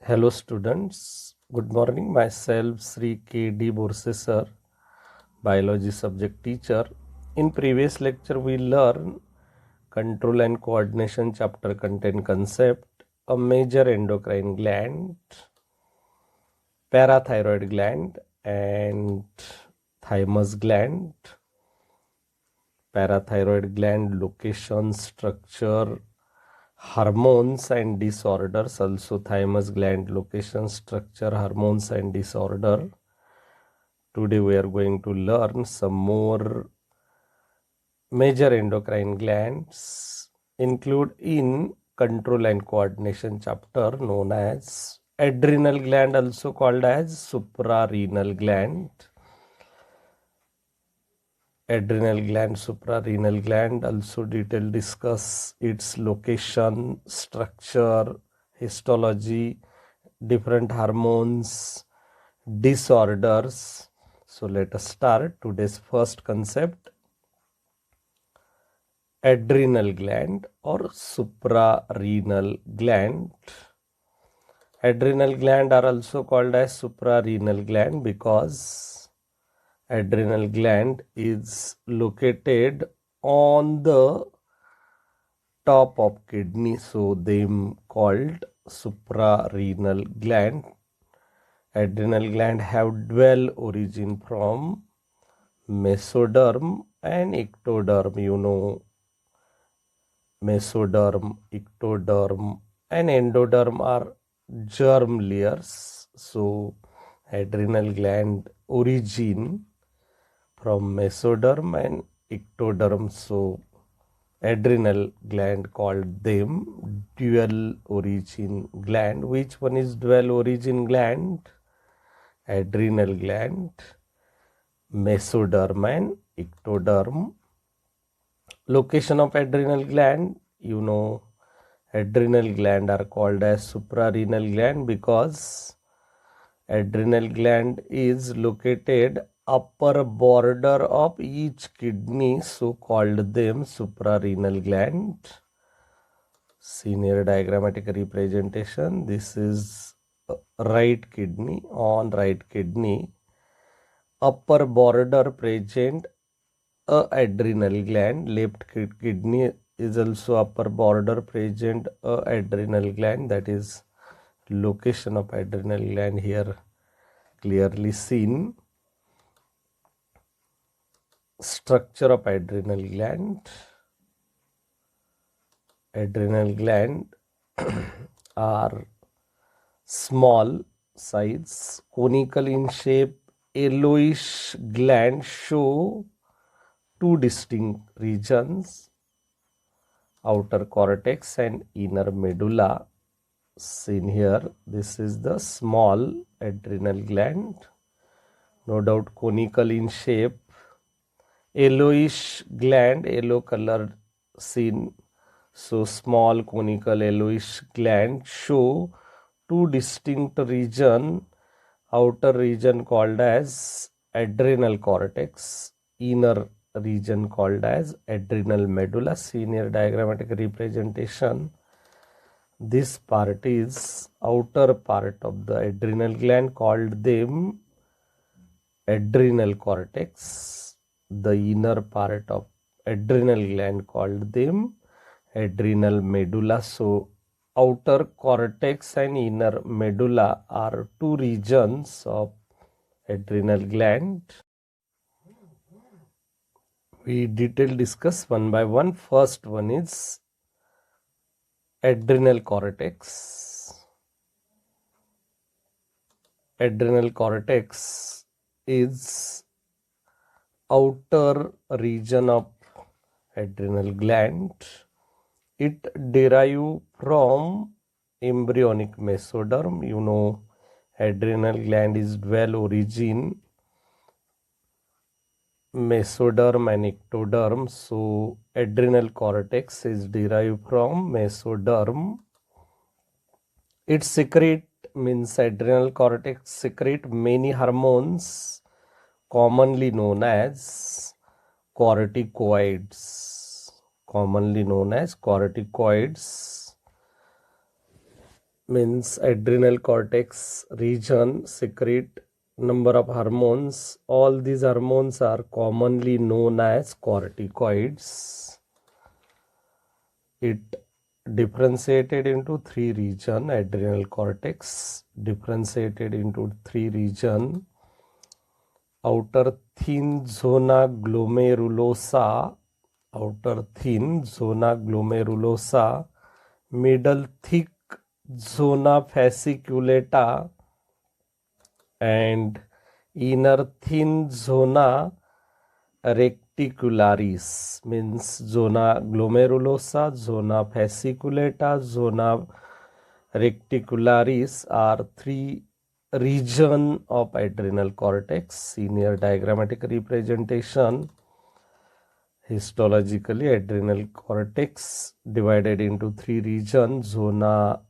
Hello students, good morning. Myself Sri K.D. Borse sir, biology subject teacher. In previous lecture we learned control and coordination chapter contain concept, a major endocrine gland, parathyroid gland and thymus gland. Parathyroid gland location, structure, hormones and disorders, also thymus gland location, structure, hormones and disorder. Today we are going to learn some more major endocrine glands include in control and coordination chapter known as adrenal gland, also called as suprarenal gland. Adrenal gland, suprarenal gland, also detail discuss its location, structure, histology, different hormones, disorders. So let us start today's first concept, adrenal gland or suprarenal gland. Adrenal gland are also called as suprarenal gland because adrenal gland is located on the top of kidney, so they called suprarenal gland. Adrenal gland have dual origin from mesoderm and ectoderm. You know, mesoderm, ectoderm and endoderm are germ layers. So adrenal gland origin from mesoderm and ectoderm. So adrenal gland called them dual origin gland. Which one is dual origin gland? Adrenal gland, mesoderm and ectoderm. Location of adrenal gland, you know, adrenal gland are called as suprarenal gland because adrenal gland is located upper border of each kidney, so called them suprarenal gland. See near diagrammatic representation, this is right kidney. On right kidney upper border present a adrenal gland, left kidney is also upper border present a adrenal gland, that is location of adrenal gland here clearly seen. Structure of adrenal gland. Adrenal gland are small size, conical in shape, yellowish gland show two distinct regions, outer cortex and inner medulla. Seen here, this is the small adrenal gland, no doubt conical in shape, yellowish gland, yellow color seen. So small conical yellowish gland show two distinct region, outer region called as adrenal cortex, inner region called as adrenal medulla. See near diagrammatic representation, this part is outer part of the adrenal gland, called them adrenal cortex. The inner part of adrenal gland called them adrenal medulla. So outer cortex and inner medulla are two regions of adrenal gland. We detail discuss one by one. First one is adrenal cortex. Adrenal cortex is outer region of adrenal gland. It derive from embryonic mesoderm. You know, adrenal gland is dual origin, mesoderm and ectoderm. So adrenal cortex is derived from mesoderm. It secrete, means adrenal cortex secrete many hormones commonly known as corticoids. Commonly known as corticoids. means adrenal cortex region secrete number of hormones. All these hormones are commonly known as corticoids. It differentiated into three region. Adrenal cortex differentiated into three region. Outer thin zona glomerulosa, middle thick zona fasciculata, and inner thin zona reticularis. Means zona glomerulosa, zona fasciculata, zona reticularis are three region of adrenal cortex. Senior diagrammatic representation. Histologically, adrenal cortex divided into three regions. Zona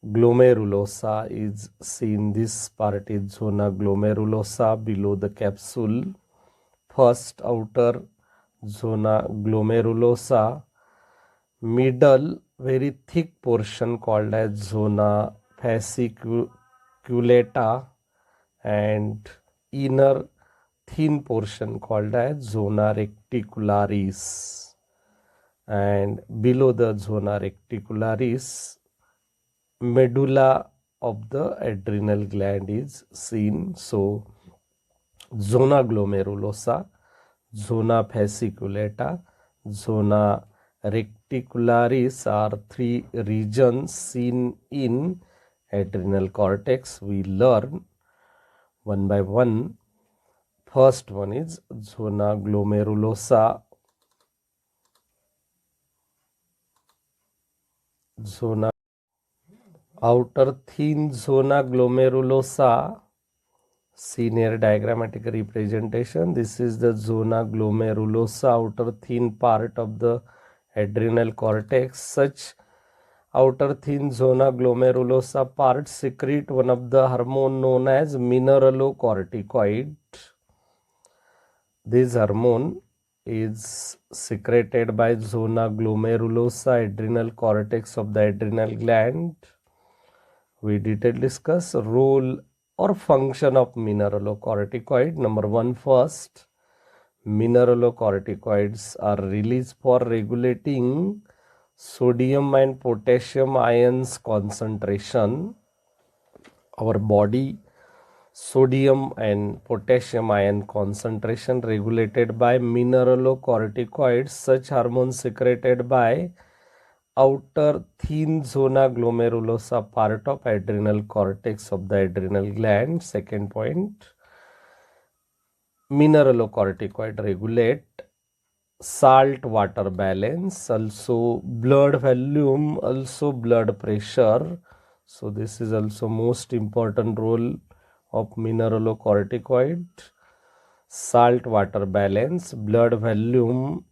glomerulosa is seen. This part is zona glomerulosa below the capsule. First outer zona glomerulosa, middle very thick portion called as zona fasciculata, and inner thin portion called as zona reticularis, and below the zona reticularis medulla of the adrenal gland is seen. So zona glomerulosa, zona fasciculata, zona reticularis are three regions seen in adrenal cortex. We learn one by one. First one is zona glomerulosa. Zona outer thin zona glomerulosa. Senior diagrammatic representation. This is the zona glomerulosa, outer thin part of the adrenal cortex. Such outer thin zona glomerulosa part secrete one of the hormone known as mineralocorticoid. This hormone is secreted by zona glomerulosa, adrenal cortex of the adrenal gland. We detail discuss role or function of mineralocorticoid. Number one, first, mineralocorticoids are released for regulating sodium and potassium ions concentration. Our body sodium and potassium ion concentration regulated by mineralocorticoids. Such hormones secreted by outer thin zona glomerulosa part of adrenal cortex of the adrenal gland. Second point, mineralocorticoid regulate salt water balance, also blood volume, also blood pressure. So this is also most important role of mineralocorticoid. Salt water balance, blood volume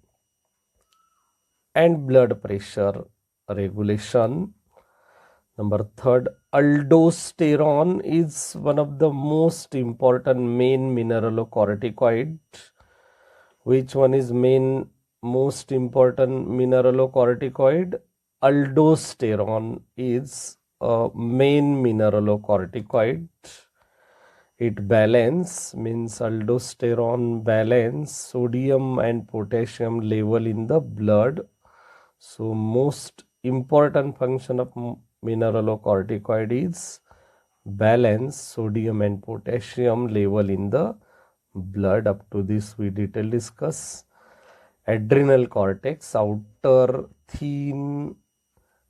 and blood pressure regulation. Number third, aldosterone is one of the most important main mineralocorticoid. Which one is main most important mineralocorticoid? Aldosterone is a main mineralocorticoid. It balance means aldosterone balance sodium and potassium level in the blood. So most important function of mineralocorticoid is balance sodium and potassium level in the blood. Up to this we detail discuss. Adrenal cortex, outer thin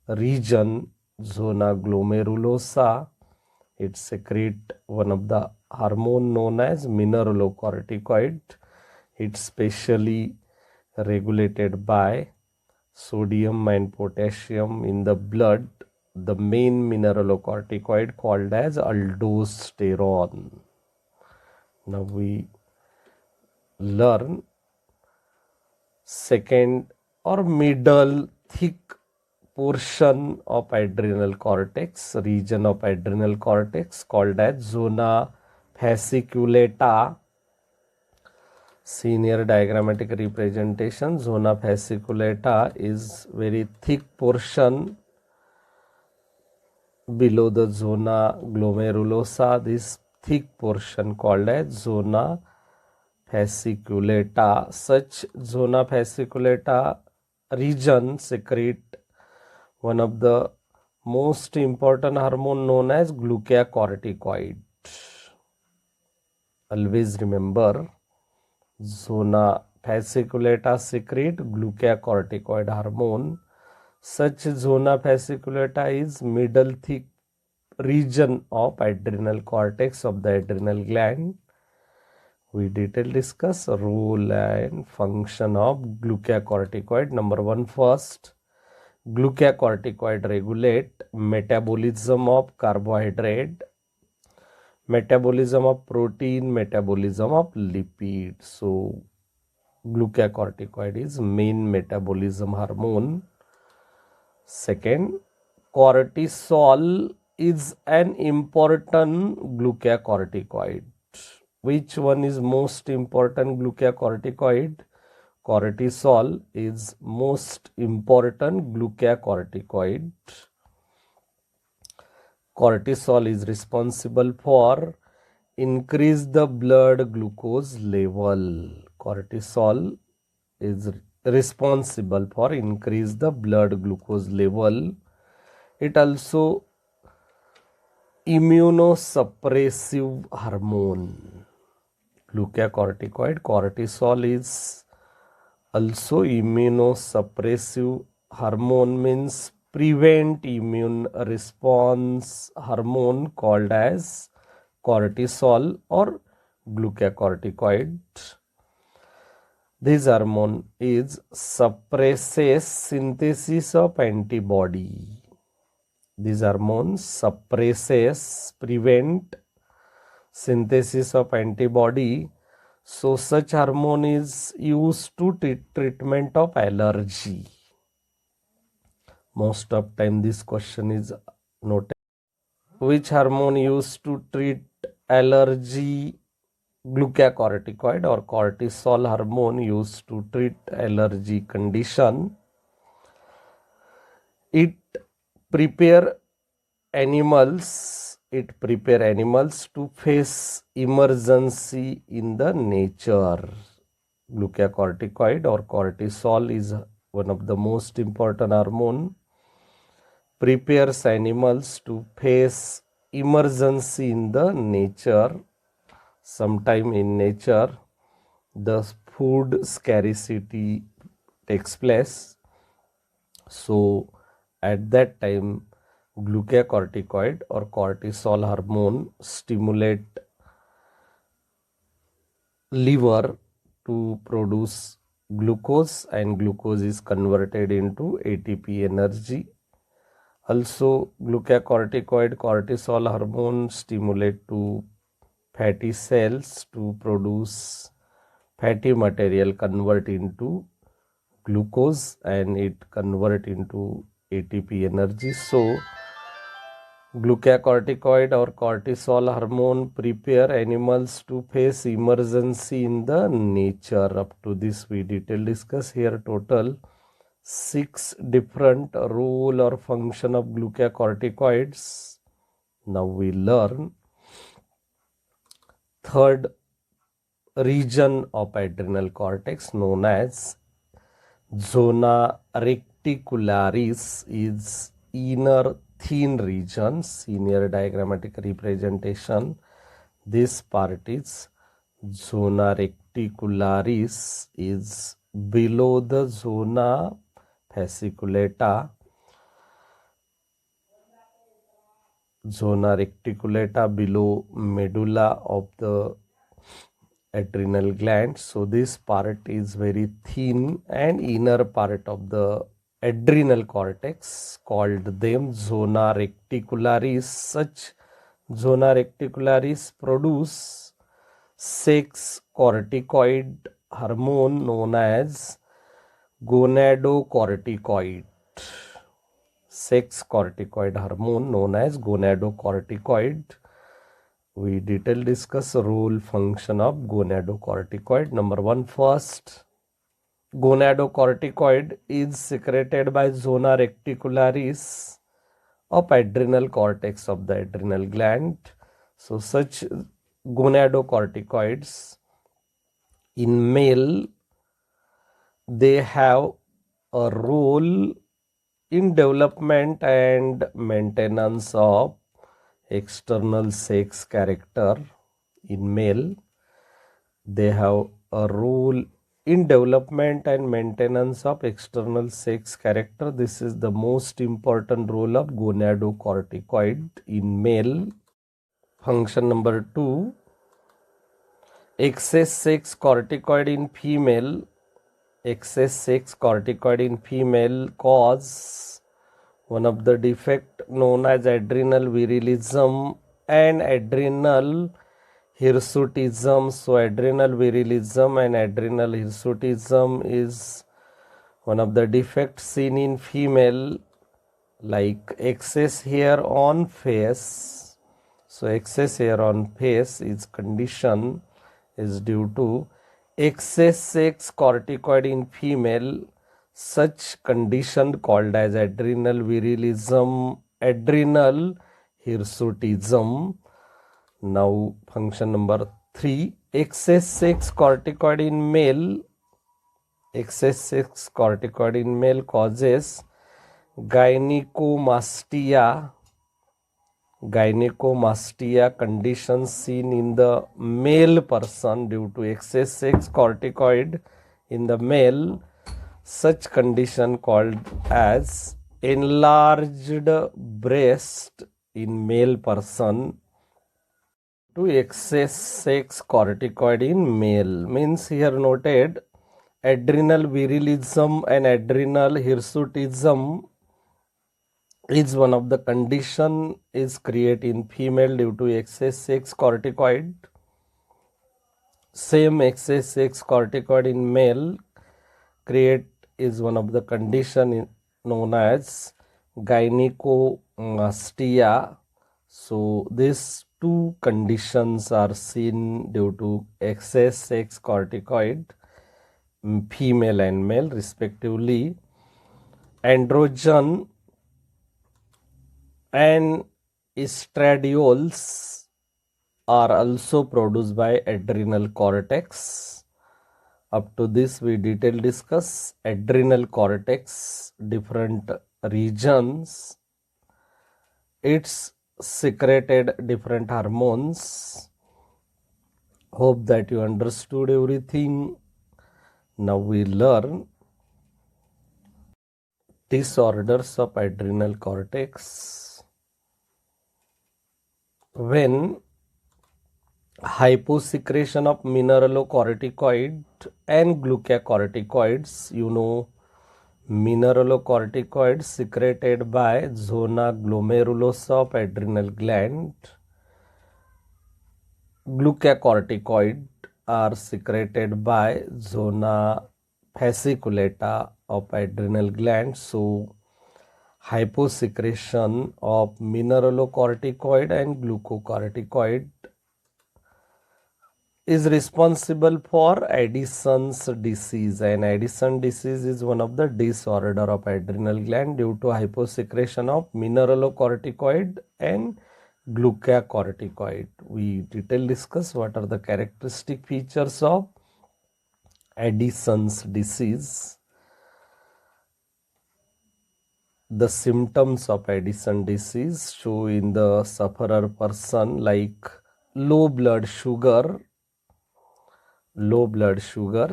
region, zona glomerulosa, it secrete one of the hormone known as mineralocorticoid. It's specially regulated by sodium and potassium in the blood, the main mineralocorticoid called as aldosterone. Now we learn second or middle thick portion of adrenal cortex, region of adrenal cortex called as zona fasciculata. Senior diagrammatic representation, zona fasciculata is very thick portion below the zona glomerulosa, this thick portion called as zona fasciculata. Such zona fasciculata region secrete one of the most important hormone known as glucocorticoid. Always remember, zona fasciculata secrete glucocorticoid hormone. Such zona fasciculata is middle thick region of adrenal cortex of the adrenal gland. We detail discuss role and function of glucocorticoid. Number one, first, glucocorticoid regulate metabolism of carbohydrate, metabolism of protein, metabolism of lipid. So glucocorticoid is main metabolism hormone. Second, cortisol is an important glucocorticoid. Which one is most important glucocorticoid? Cortisol is most important glucocorticoid. Cortisol is responsible for increase the blood glucose level. Cortisol is responsible for increase the blood glucose level. It also immunosuppressive hormone. Glucocorticoid, cortisol is also immunosuppressive hormone, means prevent immune response hormone called as cortisol or glucocorticoid. This hormone is suppresses synthesis of antibody. These hormones suppresses, prevent synthesis of antibody. So such hormone is used to treatment of allergy. Most of time this question is noted. Which hormone used to treat allergy? Glucocorticoid or cortisol hormone used to treat allergy condition. It prepare animals to face emergency in the nature. Glucocorticoid or cortisol is one of the most important hormone, prepares animals to face emergency in the nature. Sometime in nature the food scarcity takes place, so at that time glucocorticoid or cortisol hormone stimulate liver to produce glucose, and glucose is converted into ATP energy. Also glucocorticoid cortisol hormone stimulate to fatty cells to produce fatty material, convert into glucose, and it convert into ATP energy. So glucocorticoid or cortisol hormone prepare animals to face emergency in the nature. Up to this we detail discuss. Here total 6 different role or function of glucocorticoids. Now we learn third region of adrenal cortex known as zona reticularis is inner thin region. Senior diagrammatic representation. This part is zona reticularis is below the zona fasciculata. Zona reticulata below medulla of the adrenal gland. So this part is very thin and inner part of the adrenal cortex, called them zona reticularis. Such zona reticularis produce sex corticoid hormone known as gonadocorticoid. Sex corticoid hormone known as gonadocorticoid. We detail discuss role function of gonadocorticoid. Number one, first, gonadocorticoid is secreted by zona reticularis of adrenal cortex of the adrenal gland. So such gonadocorticoids in male, they have a role in development and maintenance of external sex character. In male, they have a role in development and maintenance of external sex character. This is the most important role of gonadocorticoid in male. Function number 2, excess sex corticoid in female. Excess sex corticoid in female cause one of the defect known as adrenal virilism and adrenal hirsutism. So adrenal virilism and adrenal hirsutism is one of the defects seen in female, like excess hair on face. So excess hair on face is condition is due to excess sex corticoid in female. Such condition called as adrenal virilism, adrenal hirsutism. Now function number 3, excess sex corticoid in male. Excess sex corticoid in male causes gynecomastia. Gynecomastia condition seen in the male person due to excess sex corticoid in the male. Such condition called as enlarged breast in male person to excess sex corticoid in male. Means here noted adrenal virilism and adrenal hirsutism is one of the condition is created in female due to excess sex corticoid. Same excess sex corticoid in male create is one of the condition known as gynecomastia. So these two conditions are seen due to excess sex corticoid, female and male respectively. Androgen and estradiols are also produced by adrenal cortex. Up to this we detail discuss adrenal cortex, different regions. It's secreted different hormones. Hope that you understood everything. Now we learn disorders of adrenal cortex. When hyposecretion of mineralocorticoid and glucocorticoids, mineralocorticoids secreted by zona glomerulosa of adrenal gland, glucocorticoid are secreted by zona fasciculata of adrenal gland. So hyposecretion of mineralocorticoid and glucocorticoid is responsible for Addison's disease, and Addison disease is one of the disorder of adrenal gland due to hyposecretion of mineralocorticoid and glucocorticoid. We detail discuss what are the characteristic features of Addison's disease. The symptoms of Addison disease show in the sufferer person like low blood sugar,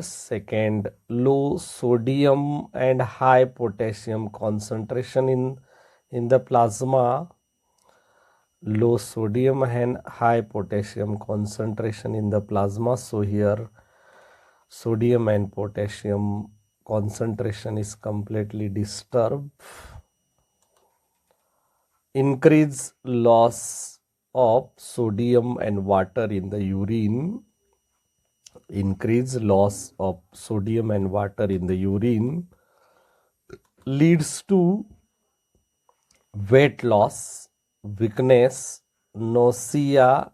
second low sodium and high potassium concentration in the plasma, low sodium and high potassium concentration in the plasma. So here sodium and potassium concentration is completely disturbed. Increased loss of sodium and water in the urine. Increased loss of sodium and water in the urine leads to weight loss, weakness, nausea,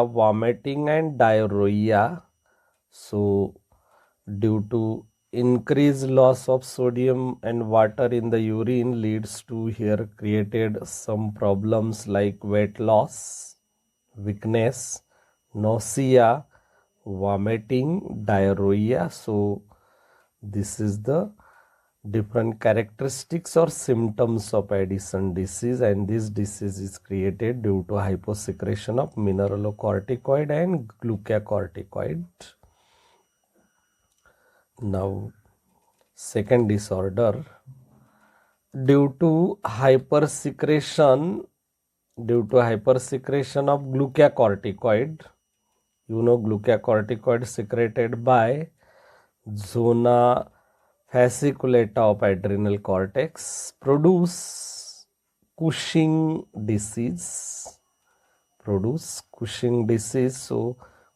vomiting and diarrhea. So due to increased loss of sodium and water in the urine leads to here created some problems like weight loss, weakness, nausea, vomiting, diarrhea. So this is the different characteristics or symptoms of Addison disease, and this disease is created due to hyposecretion of mineralocorticoid and glucocorticoid. Now, second disorder, due to hypersecretion of glucocorticoid. You know, glucocorticoid secreted by zona fasciculata of adrenal cortex produce Cushing disease. So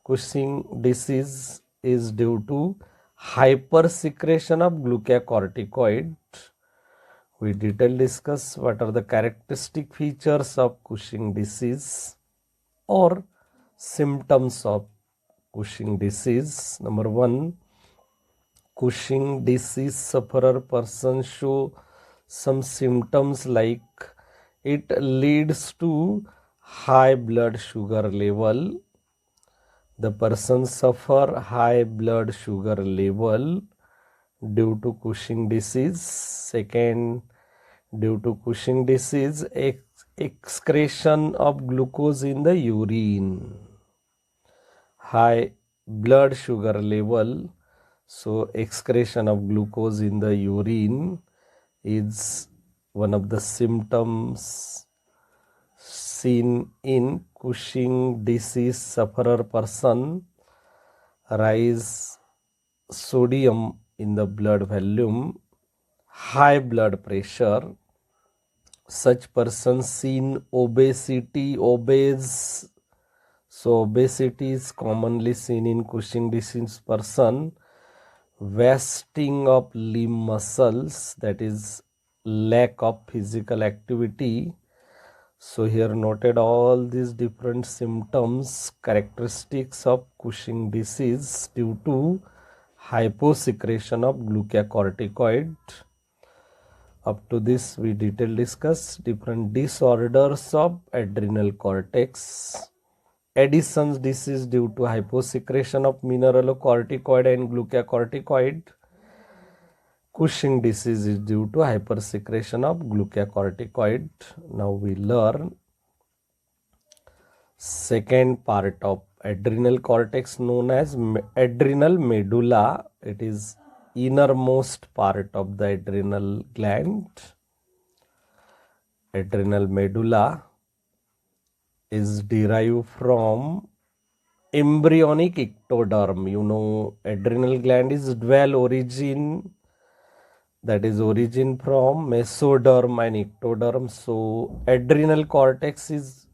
Cushing disease is due to hypersecretion of glucocorticoid. We detail discuss what are the characteristic features of Cushing disease or symptoms of Cushing disease. Number 1, Cushing disease sufferer person show some symptoms like it leads to high blood sugar level. The person suffer high blood sugar level due to Cushing disease. Second, due to Cushing disease, excretion of glucose in the urine. High blood sugar level, so excretion of glucose in the urine is one of the symptoms seen in Cushing disease sufferer person. Rise sodium in the blood volume, high blood pressure. Such persons seen obesity, obese. So obesity is commonly seen in Cushing disease person. Wasting of limb muscles, that is lack of physical activity. So here noted all these different symptoms, characteristics of Cushing disease due to hyposecretion of glucocorticoid. Up to this we detail discuss different disorders of adrenal cortex. Addison's disease due to hyposecretion of mineralocorticoid and glucocorticoid. Cushing disease is due to hypersecretion of glucocorticoid. Now we learn second part of adrenal cortex known as adrenal medulla. It is innermost part of the adrenal gland. Adrenal medulla is derived from embryonic ectoderm. You know, adrenal gland is dual origin, that is origin from mesoderm and ectoderm. So adrenal cortex is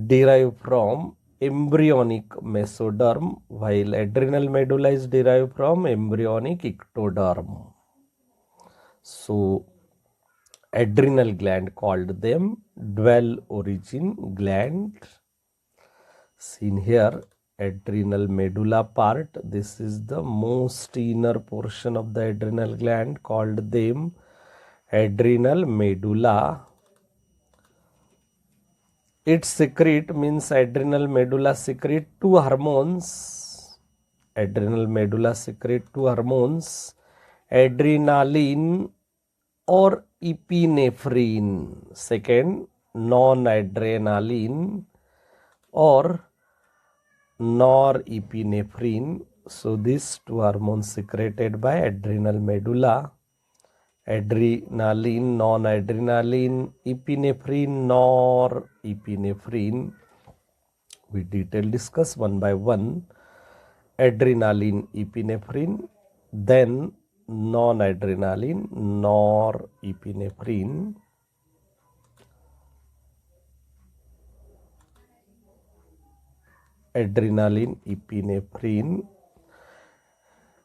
derived from embryonic mesoderm, while adrenal medulla is derived from embryonic ectoderm. So adrenal gland called them dual origin gland. Seen here, adrenal medulla part. This is the most inner portion of the adrenal gland, called them adrenal medulla. It secrete means adrenal medulla secrete two hormones. Adrenal medulla secrete two hormones, adrenaline or epinephrine. Second, non-adrenaline or norepinephrine. So these two hormones secreted by adrenal medulla. Adrenaline, non-adrenaline, epinephrine, norepinephrine. We detail discuss one by one. Adrenaline, epinephrine, then non-adrenaline, norepinephrine. Adrenaline, epinephrine.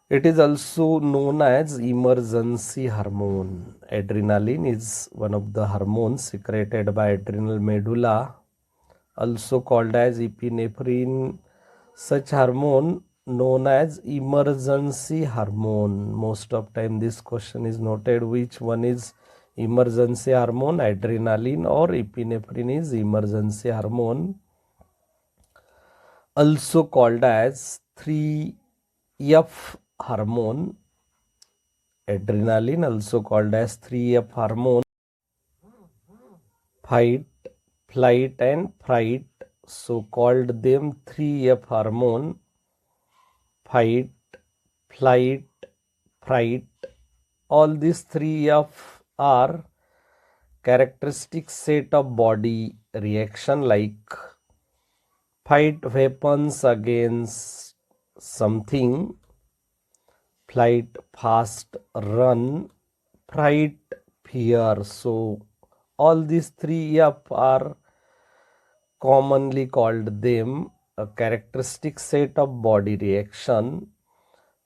It is also known as emergency hormone. Adrenaline is one of the hormones secreted by adrenal medulla, also called as epinephrine. Such hormone known as emergency hormone? Most of time this question is noted. Which one is emergency hormone? Adrenaline or epinephrine is emergency hormone, also called as 3F hormone. Adrenaline, also called as 3F hormone. Fight, flight and fright, so called them 3F hormone. Fight, flight, fright, all these 3F are characteristic set of body reaction, like fight weapons against something, flight fast run, fright fear. So all these 3F are commonly called them a characteristic set of body reaction.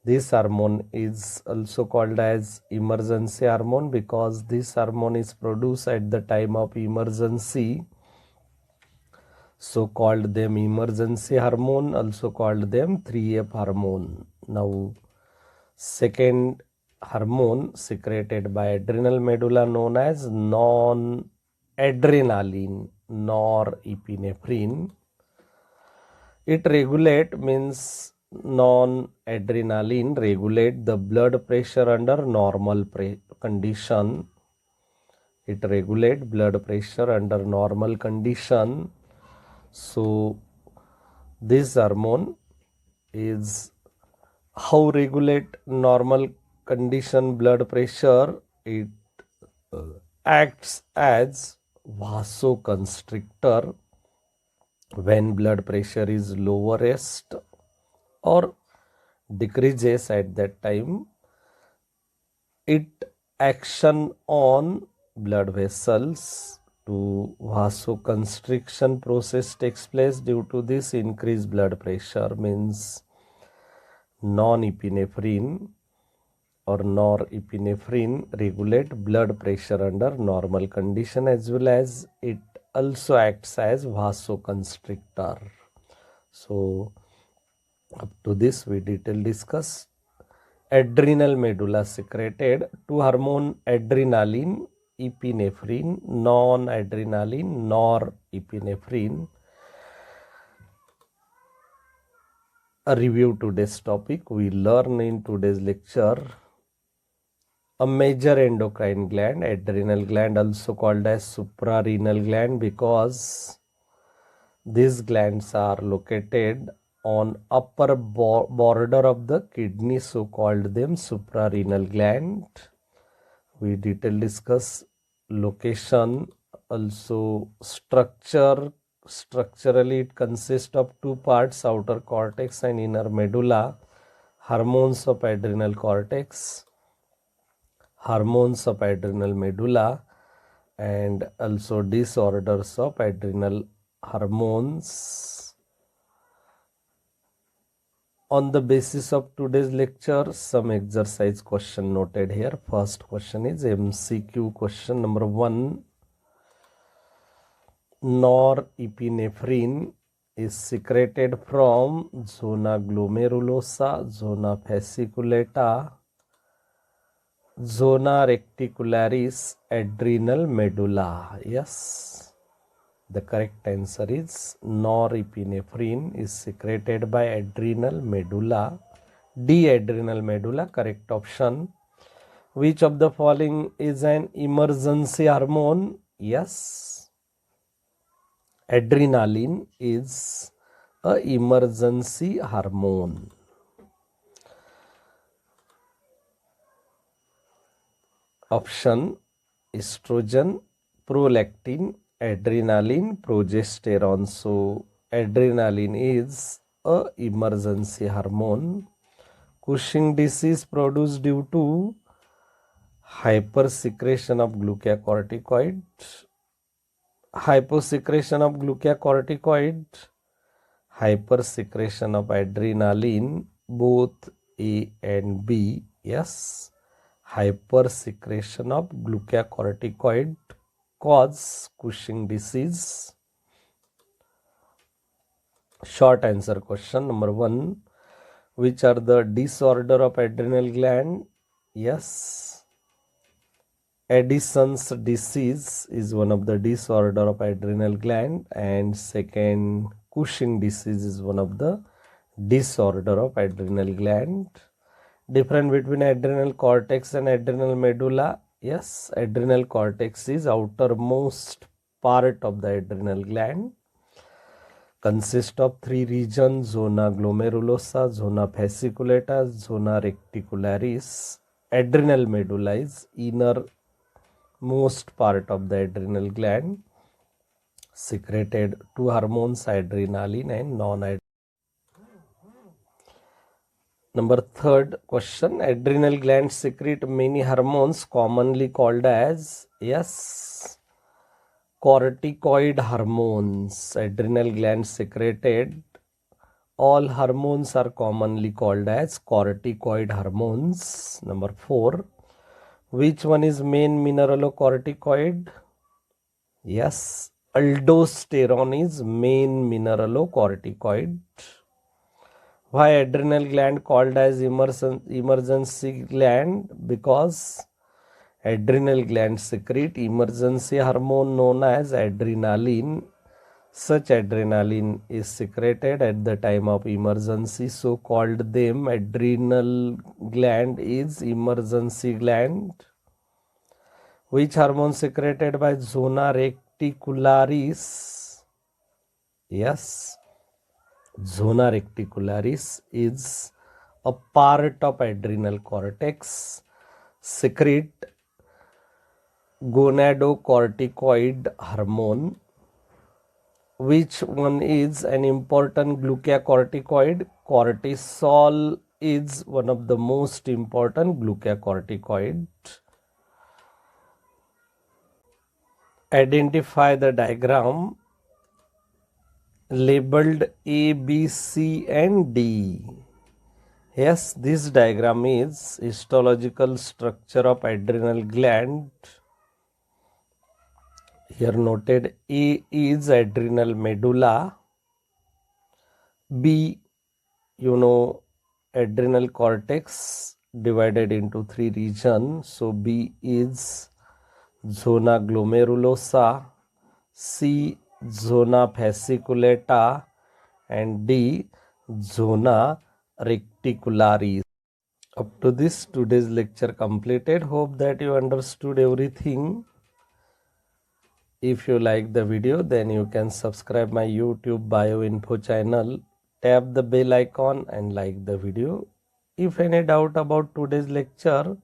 This hormone is also called as emergency hormone because this hormone is produced at the time of emergency. So called them emergency hormone, also called them 3F hormone. Now second hormone secreted by adrenal medulla known as non-adrenaline, norepinephrine. It regulate means non-adrenaline regulate the blood pressure under normal condition. It regulate blood pressure under normal condition. So this hormone is how regulate normal condition blood pressure. It acts as vasoconstrictor when blood pressure is lowest or decreases at that time. It action on blood vessels to vasoconstriction process takes place due to this increased blood pressure, means non-epinephrine or norepinephrine regulate blood pressure under normal condition, as well as it also acts as vasoconstrictor. So up to this we detail discuss. Adrenal medulla secreted two hormone, adrenaline, epinephrine, non-adrenaline, norepinephrine. A review today's topic. We learn in today's lecture a major endocrine gland, adrenal gland, also called as suprarenal gland, because these glands are located on upper border of the kidney, so called them suprarenal gland. We detail discuss location, also structure. Structurally it consists of two parts, outer cortex and inner medulla. Hormones of adrenal cortex, hormones of adrenal medulla, and also disorders of adrenal hormones. On the basis of today's lecture, some exercise question noted here. First question is MCQ question number 1. Norepinephrine is secreted from zona glomerulosa, zona fasciculata, zona reticularis, adrenal medulla. Yes, the correct answer is norepinephrine is secreted by adrenal medulla. D, adrenal medulla, correct option. Which of the following is an emergency hormone? Yes, adrenaline is a emergency hormone. Option estrogen, prolactin, adrenaline, progesterone. So adrenaline is a emergency hormone. Cushing disease produced due to hypersecretion of glucocorticoid, hyposecretion of glucocorticoid, hypersecretion of adrenaline, both A and B. Yes, hypersecretion of glucocorticoid cause Cushing disease. Short answer question number 1. which are the disorder of adrenal gland? Yes, Addison's disease is one of the disorder of adrenal gland, and second, Cushing disease is one of the disorder of adrenal gland. Difference between adrenal cortex and adrenal medulla? Yes, adrenal cortex is outermost part of the adrenal gland. Consists of three regions: zona glomerulosa, zona fasciculata, zona reticularis. Adrenal medulla is innermost part of the adrenal gland. Secreted two hormones, adrenaline and non-adrenaline. Number third question, adrenal glands secrete many hormones commonly called as, yes, corticoid hormones. Adrenal glands secreted all hormones are commonly called as corticoid hormones. Number 4, which one is main mineralocorticoid? Yes, aldosterone is main mineralocorticoid. Why adrenal gland called as emergency gland? Because adrenal gland secrete emergency hormone known as adrenaline. Such adrenaline is secreted at the time of emergency, so called them adrenal gland is emergency gland. Which hormone secreted by zona reticularis? Yes, zona reticularis is a part of adrenal cortex, secrete gonadocorticoid hormone. Which one is an important glucocorticoid? Cortisol is one of the most important glucocorticoid. Identify the diagram labeled A, B, C and D. Yes, this diagram is histological structure of adrenal gland. Here noted, A is adrenal medulla, B, adrenal cortex divided into three regions. So B is zona glomerulosa, C zona fasciculata and D zona reticularis. Up to this, today's lecture completed. Hope that you understood everything. If you like the video, then you can subscribe my YouTube BioInfo channel. Tap the bell icon and like the video. If any doubt about today's lecture,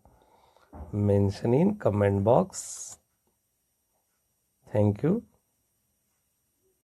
mention in comment box. Thank you.